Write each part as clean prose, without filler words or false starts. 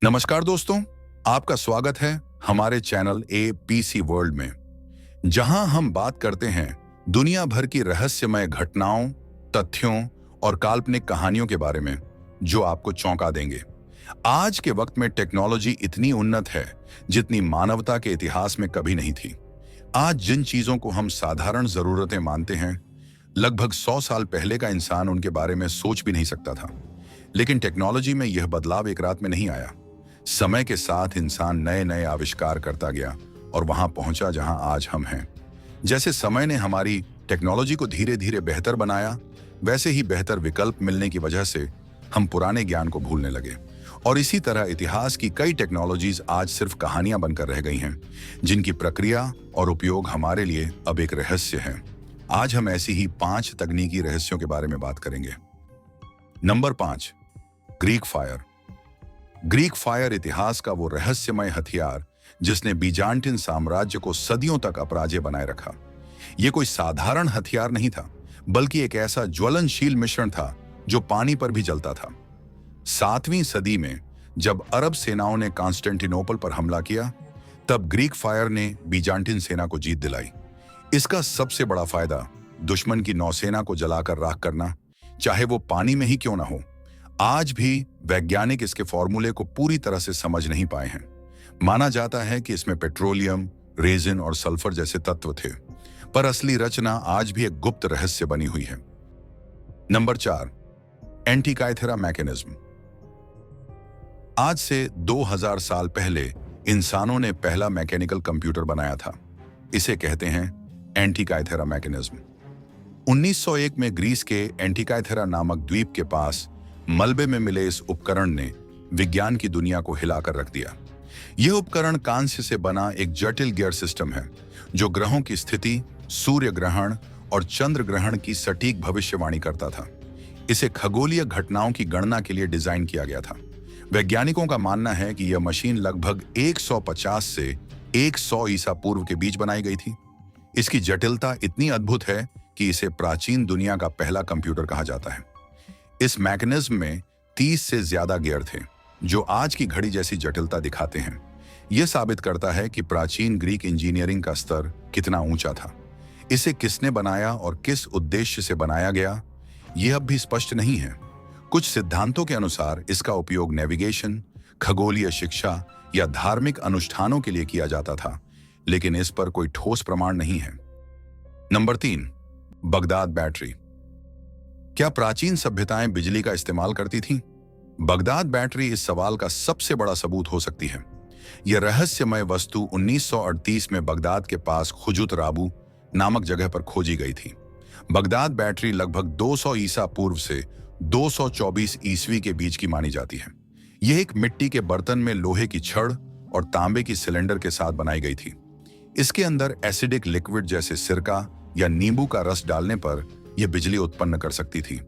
नमस्कार दोस्तों, आपका स्वागत है हमारे चैनल APC वर्ल्ड में, जहां हम बात करते हैं दुनिया भर की रहस्यमय घटनाओं, तथ्यों और काल्पनिक कहानियों के बारे में, जो आपको चौंका देंगे। आज के वक्त में टेक्नोलॉजी इतनी उन्नत है जितनी मानवता के इतिहास में कभी नहीं थी। आज जिन चीजों को हम साधारण जरूरतें मानते हैं, लगभग 100 साल पहले का इंसान उनके बारे में सोच भी नहीं सकता था। लेकिन टेक्नोलॉजी में यह बदलाव एक रात में नहीं आया। समय के साथ इंसान नए नए आविष्कार करता गया और वहां पहुंचा जहां आज हम हैं। जैसे समय ने हमारी टेक्नोलॉजी को धीरे धीरे बेहतर बनाया, वैसे ही बेहतर विकल्प मिलने की वजह से हम पुराने ज्ञान को भूलने लगे। और इसी तरह इतिहास की कई टेक्नोलॉजीज आज सिर्फ कहानियां बनकर रह गई हैं, जिनकी प्रक्रिया और उपयोग हमारे लिए अब एक रहस्य है। आज हम ऐसी ही 5 तकनीकी रहस्यों के बारे में बात करेंगे। Number 5, Greek fire. Greek fire इतिहास का वो रहस्यमय हथियार जिसने बीजांटिन साम्राज्य को सदियों तक अपराजेय बनाए रखा। ये कोई साधारण हथियार नहीं था, बल्कि एक ऐसा ज्वलनशील मिश्रण था जो पानी पर भी जलता था। 7वीं सदी में जब अरब सेनाओं ने कॉन्स्टेंटिनोपल पर हमला किया, तब ग्रीक फायर ने बीजांटिन सेना को जीत दिलाई। इसका सबसे बड़ा फायदा दुश्मन की नौसेना को जलाकर राख करना, चाहे वो पानी में ही क्यों ना हो। आज भी वैज्ञानिक इसके फॉर्मूले को पूरी तरह से समझ नहीं पाए हैं। माना जाता है कि इसमें पेट्रोलियम, रेजिन और सल्फर जैसे तत्व थे, पर असली रचना आज भी एक गुप्त रहस्य बनी हुई है। Number 4, Antikythera mechanism. आज से 2000 साल पहले इंसानों ने पहला मैकेनिकल कंप्यूटर बनाया था। इसे कहते हैं एंटीकाइथेरा मैकेनिज्म। 1901 में ग्रीस के एंटीकाइथेरा नामक द्वीप के पास मलबे में मिले इस उपकरण ने विज्ञान की दुनिया को हिलाकर रख दिया। यह उपकरण कांस्य से बना एक जटिल गियर सिस्टम है, जो ग्रहों की स्थिति, सूर्य ग्रहण और चंद्र ग्रहण की सटीक भविष्यवाणी करता था। इसे खगोलीय घटनाओं की गणना के लिए डिजाइन किया गया था। वैज्ञानिकों का मानना है कि यह मशीन लगभग 150 से 100 ईसा पूर्व के बीच बनाई गई थी। इसकी जटिलता इतनी अद्भुत है कि इसे प्राचीन दुनिया का पहला कंप्यूटर कहा जाता है। इस मैकेनिज्म में 30 से ज्यादा गियर थे, जो आज की घड़ी जैसी जटिलता दिखाते हैं। यह साबित करता है कि प्राचीन ग्रीक इंजीनियरिंग का स्तर कितना ऊंचा था। इसे किसने बनाया और किस उद्देश्य से बनाया गया, यह अब भी स्पष्ट नहीं है। कुछ सिद्धांतों के अनुसार इसका उपयोग नेविगेशन, खगोलीय शिक्षा या धार्मिक अनुष्ठानों के लिए किया जाता था, लेकिन इस पर कोई ठोस प्रमाण नहीं है। Number 3, Baghdad battery. क्या प्राचीन सभ्यताएं बिजली का इस्तेमाल करती थीं? बगदाद बैटरी इस सवाल का सबसे बड़ा सबूत हो सकती है। यह रहस्यमय वस्तु 1938 में बगदाद के पास खुजुत राबू नामक जगह पर खोजी गई थी। बगदाद बैटरी लगभग 200 ईसा पूर्व से 224 ईस्वी के बीच की मानी जाती है। यह एक मिट्टी के बर्तन में लोहे की छड़ और तांबे की सिलेंडर के साथ बनाई गई थी। इसके अंदर एसिडिक लिक्विड जैसे सिरका या नींबू का रस डालने पर यह बिजली उत्पन्न कर सकती थी।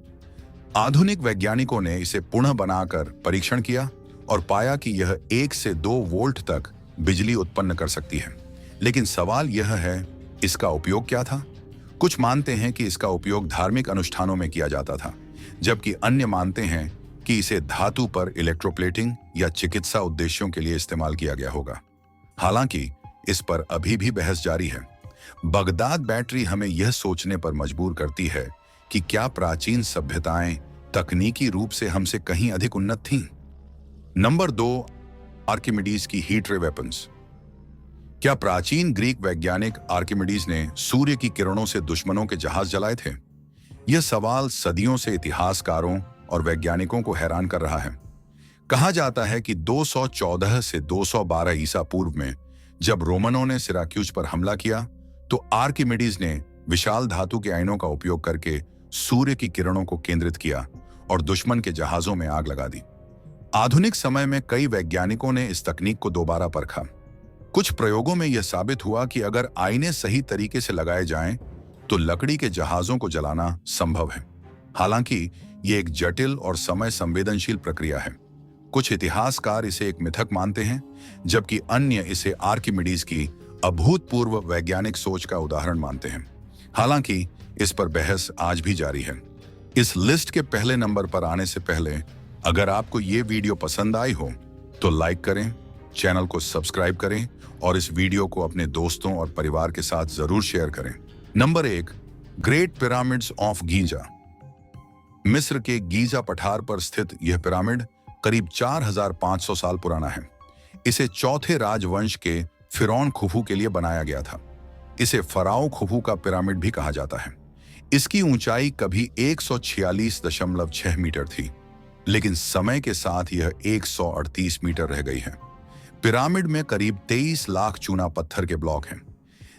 आधुनिक वैज्ञानिकों ने इसे पुनः बनाकर परीक्षण किया और पाया कि यह 1 से 2 वोल्ट तक बिजली उत्पन्न कर सकती है। लेकिन सवाल यह है, इसका उपयोग क्या था? कुछ मानते हैं कि इसका उपयोग धार्मिक अनुष्ठानों में किया जाता था, जबकि अन्य मानते हैं कि इसे धातु पर इलेक्ट्रोप्लेटिंग या चिकित्सा उद्देश्यों के लिए इस्तेमाल किया गया होगा। हालांकि इस पर अभी भी बहस जारी है। बगदाद बैटरी हमें यह सोचने पर मजबूर करती है कि क्या प्राचीन सभ्यताएं तकनीकी रूप से हमसे कहीं अधिक उन्नत थीं? नंबर 2, आर्किमिडीज की हीट रे वेपन्स। क्या प्राचीन ग्रीक वैज्ञानिक आर्किमिडीज ने सूर्य की किरणों से दुश्मनों के जहाज जलाए थे? यह सवाल सदियों से इतिहासकारों और वैज्ञानिकों को हैरान कर रहा है। कहा जाता है कि 214 से 212 ईसा पूर्व में जब रोमनों ने सिराक्यूज पर हमला किया, तो आर्किमिडीज ने विशाल धातु के आयनों का उपयोग करके सूर्य की किरणों को केंद्रित किया और दुश्मन के जहाजों में आग लगा दी। आधुनिक समय में कई वैज्ञानिकों ने इस तकनीक को दोबारा परखा। कुछ प्रयोगों में यह साबित हुआ कि अगर आईने सही तरीके से लगाए जाएं, तो लकड़ी के जहाजों को जलाना संभव है। हालांकि यह एक जटिल और समय संवेदनशील प्रक्रिया है। कुछ इतिहासकार इसे एक मिथक मानते हैं, जबकि अन्य इसे आर्किमिडीज की अभूतपूर्व वैज्ञानिक सोच का उदाहरण मानते हैं। हालांकि इस पर बहस आज भी जारी है। इस लिस्ट के पहले नंबर पर आने से पहले, अगर आपको ये वीडियो पसंद आई हो तो लाइक करें, चैनल को सब्सक्राइब करें और इस वीडियो को अपने दोस्तों और परिवार के साथ जरूर शेयर करें। Number 1, great pyramids of Giza. मिस्र के गीजा पठार पर स्थित यह पिरामिड करीब 4500 साल पुराना है। इसे चौथे राजवंश के फिरौन खुफू के लिए बनाया गया था। इसे फराओ खुफू का पिरामिड भी कहा जाता है। इसकी ऊंचाई कभी 146.6 मीटर थी, लेकिन समय के साथ यह 138 मीटर रह गई है। पिरामिड में करीब 23 लाख चूना पत्थर के ब्लॉक हैं,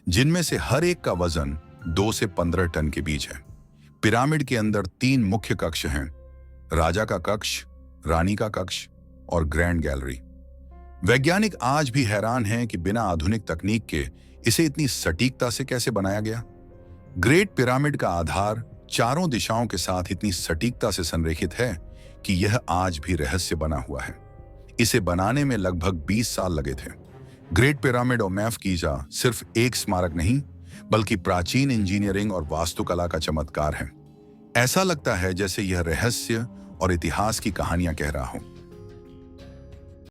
जिनमें से हर एक का वजन 2 से 15 टन के बीच है। पिरामिड के अंदर 3 मुख्य कक्ष हैं: राजा का कक्ष, रानी का कक्ष और ग्रैंड गैलरी। वैज्ञानिक आज भी हैरान हैं कि बिना आधुनिक तकनीक के इसे इतनी सटीकता से कैसे बनाया गया। ग्रेट पिरामिड का आधार चारों दिशाओं के साथ इतनी सटीकता से संरेखित है कि यह आज भी रहस्य बना हुआ है। इसे बनाने में लगभग 20 साल लगे थे। ग्रेट पिरामिड ऑफ गीजा सिर्फ एक स्मारक नहीं, बल्कि प्राचीन इंजीनियरिंग और वास्तुकला का चमत्कार है। ऐसा लगता है जैसे यह रहस्य और इतिहास की कहानियां कह रहा हो।